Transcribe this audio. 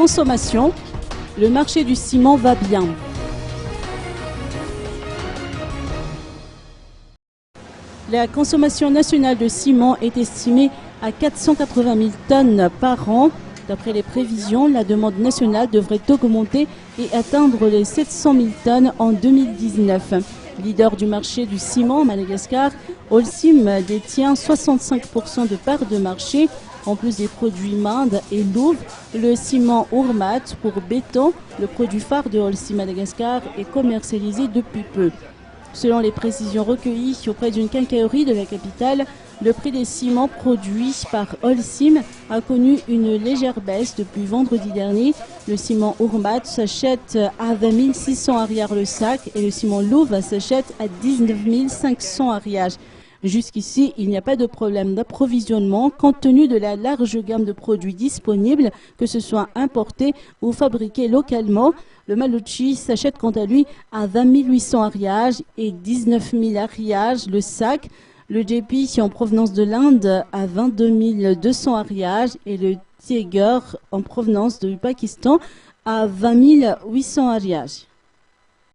consommation, le marché du ciment va bien. La consommation nationale de ciment est estimée à 480 000 tonnes par an. D'après les prévisions, la demande nationale devrait augmenter et atteindre les 700 000 tonnes en 2019. Leader du marché du ciment à Madagascar, Holcim détient 65% de part de marché. En plus des produits Minde et Louvre, le ciment Ourmat pour béton, le produit phare de Holcim Madagascar, est commercialisé depuis peu. Selon les précisions recueillies auprès d'une quincaillerie de la capitale, le prix des ciments produits par Holcim a connu une légère baisse depuis vendredi dernier. Le ciment Ourmat s'achète à 20 600 arrières le sac et le ciment Louvre s'achète à 19 500 arrières. Jusqu'ici, il n'y a pas de problème d'approvisionnement compte tenu de la large gamme de produits disponibles, que ce soit importés ou fabriqués localement. Le Maluchi s'achète quant à lui à 20 800 ariages et 19 000 ariages le sac. Le JP en provenance de l'Inde à 22 200 ariages et le Tiger en provenance du Pakistan à 20 800 ariages.